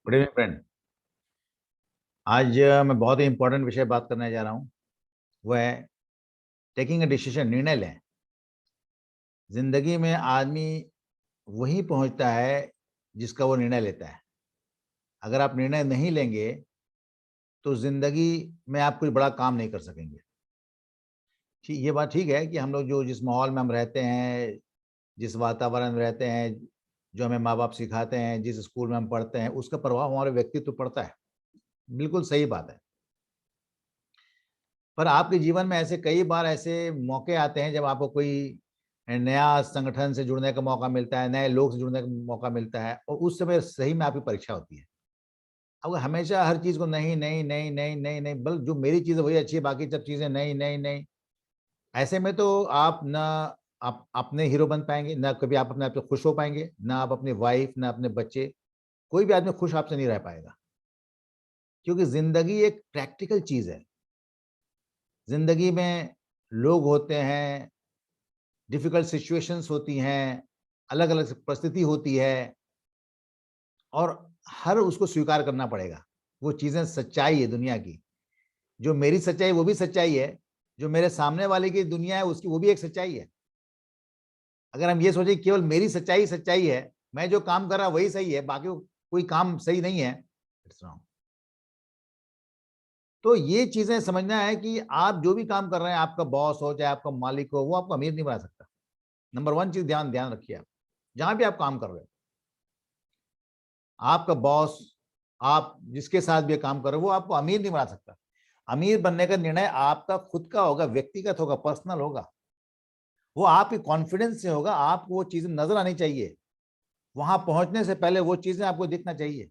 Good evening friend. आज मैं बहुत ही इंपॉर्टेंट विषय बात करने जा रहा हूँ। वह है टेकिंग अ डिसीजन, निर्णय लें। जिंदगी में आदमी वहीं पहुंचता है जिसका वो निर्णय लेता है। अगर आप निर्णय नहीं लेंगे तो जिंदगी में आप कोई बड़ा काम नहीं कर सकेंगे। ये बात ठीक है कि हम लोग जो जिस माहौल में हम रहते हैं, जिस वातावरण में रहते हैं, जो हमें माँ बाप सिखाते हैं, जिस स्कूल में हम पढ़ते हैं, उसका प्रभाव हमारे व्यक्तित्व पर पड़ता है। बिल्कुल सही बात है। पर आपके जीवन में ऐसे कई बार ऐसे मौके आते हैं जब आपको कोई नया संगठन से जुड़ने का मौका मिलता है, नए लोग से जुड़ने का मौका मिलता है, और उस समय सही में आपकी परीक्षा होती है। अब हमेशा हर चीज को नहीं नहीं नहीं नहीं नहीं नहीं, बल जो मेरी चीज है वही अच्छी है, बाकी सब चीजें नहीं नहीं नहीं, ऐसे में तो आप ना आप अपने हीरो बन पाएंगे, ना कभी आप अपने आप से खुश हो पाएंगे, ना आप अपनी वाइफ, ना अपने बच्चे, कोई भी आदमी खुश आपसे नहीं रह पाएगा। क्योंकि जिंदगी एक प्रैक्टिकल चीज है। जिंदगी में लोग होते हैं, डिफिकल्ट सिचुएशंस होती हैं, अलग अलग परिस्थिति होती है, और हर उसको स्वीकार करना पड़ेगा। वो चीजें सच्चाई है दुनिया की। जो मेरी सच्चाई वो भी सच्चाई है, जो मेरे सामने वाले की दुनिया है उसकी वो भी एक सच्चाई है। अगर हम ये सोचे केवल मेरी सच्चाई सच्चाई है, मैं जो काम कर रहा वही सही है, बाकी कोई काम सही नहीं है, इट्स रॉन्ग। तो ये चीजें समझना है कि आप जो भी काम कर रहे हैं, आपका बॉस हो चाहे आपका मालिक हो, वो आपको अमीर नहीं बना सकता। नंबर वन चीज ध्यान ध्यान रखिए। आप जहां भी आप काम कर रहे हो, आपका बॉस, आप जिसके साथ भी काम कर रहे हो, वो आपको अमीर नहीं बना सकता। अमीर बनने का निर्णय आपका खुद का होगा, व्यक्तिगत होगा, पर्सनल होगा। वो आपके कॉन्फिडेंस से होगा। आपको वो चीजें नजर आनी चाहिए। वहां पहुंचने से पहले वो चीजें आपको दिखना चाहिए।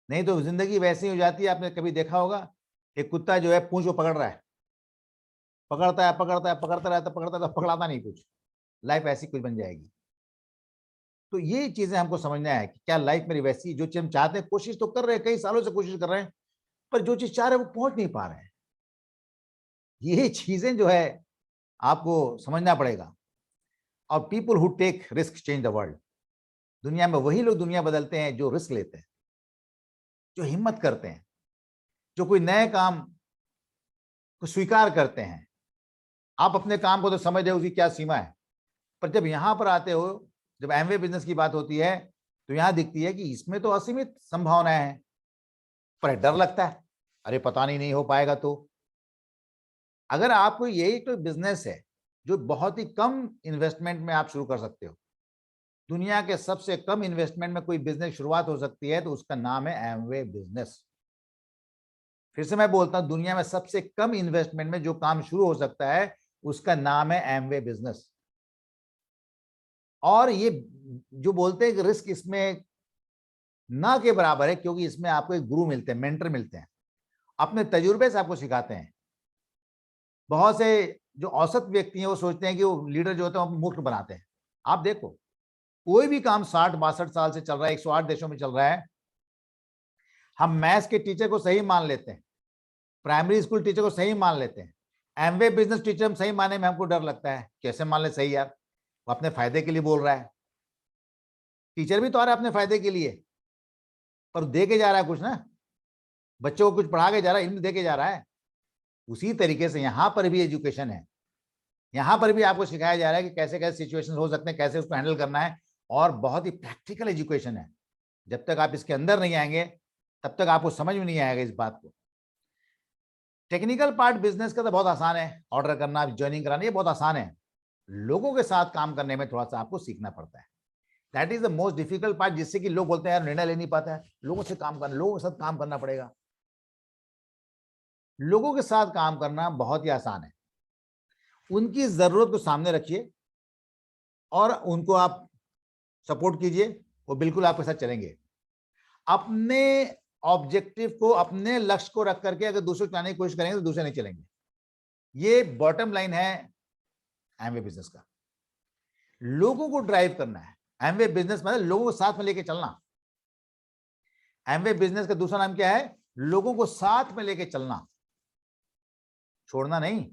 नहीं तो जिंदगी वैसी हो जाती है। आपने कभी देखा होगा, एक कुत्ता जो है पूंछ को पकड़ रहा है, पकड़ता है पकड़ता है पकड़ता रहता, पकड़ता रहता, पकड़ाता नहीं कुछ। लाइफ ऐसी कुछ बन जाएगी। तो ये चीजें हमको समझना है कि क्या लाइफ मेरी वैसी, जो चीज हम चाहते हैं, कोशिश तो कर रहे हैं, कई सालों से कोशिश कर रहे हैं, पर जो चीज चाह रहे हैं वो पहुंच नहीं पा रहे हैं। ये चीजें जो है आपको समझना पड़ेगा। और people who take risk change the world. दुनिया में वही लोग दुनिया बदलते हैं जो रिस्क लेते हैं, जो हिम्मत करते हैं, जो कोई नए काम को स्वीकार करते हैं। आप अपने काम को तो समझ रहे हो उसकी क्या सीमा है, पर जब यहां पर आते हो, जब एमवे बिजनेस की बात होती है, तो यहां दिखती है कि इसमें तो असीमित संभावनाएं हैं, पर डर लगता है, अरे पता नहीं हो पाएगा। तो अगर आपको यही तो बिजनेस है जो बहुत ही कम इन्वेस्टमेंट में आप शुरू कर सकते हो, दुनिया के सबसे कम इन्वेस्टमेंट में कोई बिजनेस शुरुआत हो सकती है, तो उसका नाम है एमवे बिजनेस। फिर से मैं बोलता हूं, दुनिया में सबसे कम इन्वेस्टमेंट में जो काम शुरू हो सकता है, उसका नाम है एमवे बिजनेस। और ये जो बोलते हैं कि रिस्क इसमें ना के बराबर है, क्योंकि इसमें आपको एक गुरु मिलते हैं, मेंटर मिलते हैं, अपने तजुर्बे से आपको सिखाते हैं। बहुत से जो औसत व्यक्ति हैं वो सोचते हैं कि वो लीडर जो होते हैं वो मूर्ख बनाते हैं। आप देखो, कोई भी काम 60-62 साल से चल रहा है, 108 देशों में चल रहा है, हम मैथ्स के टीचर को सही मान लेते हैं, प्राइमरी स्कूल टीचर को सही मान लेते हैं, एमवे बिजनेस टीचर हम सही माने में हमको डर लगता है। कैसे मान ले सही यार, वो अपने फायदे के लिए बोल रहा है। टीचर भी तो आ रहा है अपने फायदे के लिए, पर दे के जा रहा है कुछ ना, बच्चों को कुछ पढ़ा के जा रहा है, इल्म दे के जा रहा है। उसी तरीके से यहां पर भी एजुकेशन है। यहां पर भी आपको सिखाया जा रहा है कि कैसे कैसे सिचुएशन हो सकते हैं, कैसे उसको हैंडल करना है, और बहुत ही प्रैक्टिकल एजुकेशन है। जब तक आप इसके अंदर नहीं आएंगे, तब तक आपको समझ में नहीं आएगा इस बात को। टेक्निकल पार्ट बिजनेस का तो बहुत आसान है, ऑर्डर करना, ज्वाइनिंग कराना, ये बहुत आसान है। लोगों के साथ काम करने में थोड़ा सा आपको सीखना पड़ता है। That is the most difficult part, जिससे कि लोग बोलते हैं यार निर्णय ले नहीं पाता है। लोगों से काम करना, लोगों के साथ काम करना पड़ेगा। लोगों के साथ काम करना बहुत ही आसान है। उनकी जरूरत को सामने रखिए और उनको आप सपोर्ट कीजिए, वो बिल्कुल आपके साथ चलेंगे। अपने ऑब्जेक्टिव को, अपने लक्ष्य को रख करके अगर दूसरे चलाने की कोशिश करेंगे तो दूसरे नहीं चलेंगे। ये बॉटम लाइन है एमवे बिजनेस का। लोगों को ड्राइव करना है। एमवे बिजनेस मतलब लोगों को साथ में लेके चलना। एमवे बिजनेस का दूसरा नाम क्या है? लोगों को साथ में लेके चलना, छोड़ना नहीं।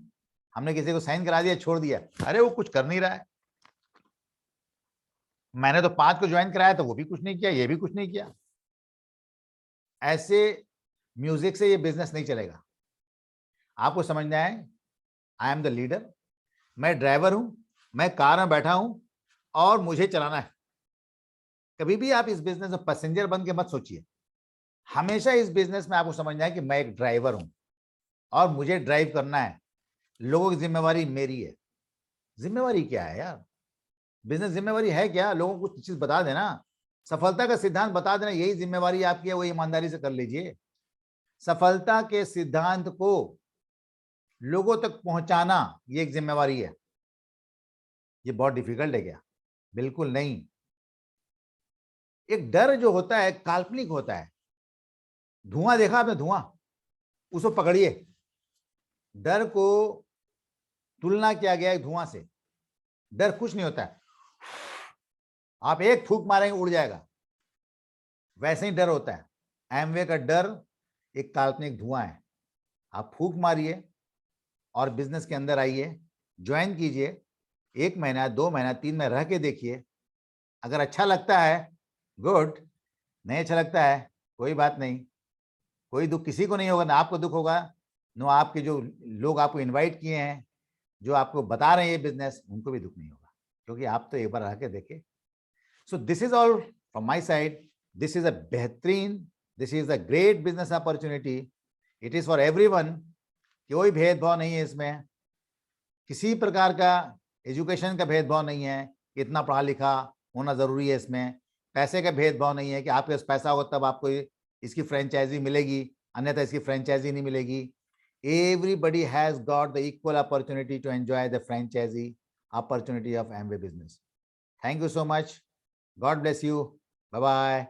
हमने किसी को साइन करा दिया, छोड़ दिया, अरे वो कुछ कर नहीं रहा है। मैंने तो 5 को ज्वाइन कराया तो वो भी कुछ नहीं किया, ये भी कुछ नहीं किया। ऐसे म्यूजिक से ये बिजनेस नहीं चलेगा। आपको समझना है, आई एम द लीडर, मैं ड्राइवर हूं, मैं कार में बैठा हूं और मुझे चलाना है। कभी भी आप इस बिजनेस में पैसेंजर बन के मत सोचिए। हमेशा इस बिजनेस में आपको समझना है कि मैं एक ड्राइवर हूं और मुझे ड्राइव करना है। लोगों की जिम्मेवारी मेरी है। जिम्मेवारी क्या है यार? बिजनेस जिम्मेवारी है क्या? लोगों को कुछ चीज बता देना, सफलता का सिद्धांत बता देना, यही जिम्मेवारी आपकी है, वो ईमानदारी से कर लीजिए। सफलता के सिद्धांत को लोगों तक पहुंचाना ये एक जिम्मेवारी है। ये बहुत डिफिकल्ट है क्या? बिल्कुल नहीं। एक डर जो होता है काल्पनिक होता है। धुआं देखा आपने? धुआं, उसको पकड़िए। डर को तुलना किया गया है धुआं से। डर कुछ नहीं होता है, आप एक फूंक मारेंगे उड़ जाएगा, वैसे ही डर होता है। एमवे का डर एक काल्पनिक धुआं है। आप फूंक मारिए और बिजनेस के अंदर आइए, ज्वाइन कीजिए। 1 महीना, 2 महीना, 3 महीना रह के देखिए। अगर अच्छा लगता है गुड, नहीं अच्छा लगता है कोई बात नहीं। कोई दुख किसी को नहीं होगा, ना आपको दुख होगा, ना आपके जो लोग आपको इनवाइट किए हैं, जो आपको बता रहे हैं ये बिजनेस, उनको भी दुख नहीं होगा, क्योंकि आप तो एक बार आके देखे। So this is all from my side. This is a बेहतरीन, this is a great business opportunity. It is for everyone. कोई भेदभाव नहीं है इसमें, किसी प्रकार का एजुकेशन का भेदभाव नहीं है, इतना पढ़ा लिखा होना जरूरी है इसमें। पैसे का भेदभाव नहीं है कि आपके पास पैसा होगा तब आपको इसकी फ्रेंचाइजी मिलेगी, अन्यथा इसकी फ्रेंचाइजी नहीं मिलेगी। Everybody has got the equal opportunity to enjoy the franchise opportunity of Amway business. Thank you so much. God bless you. Bye bye.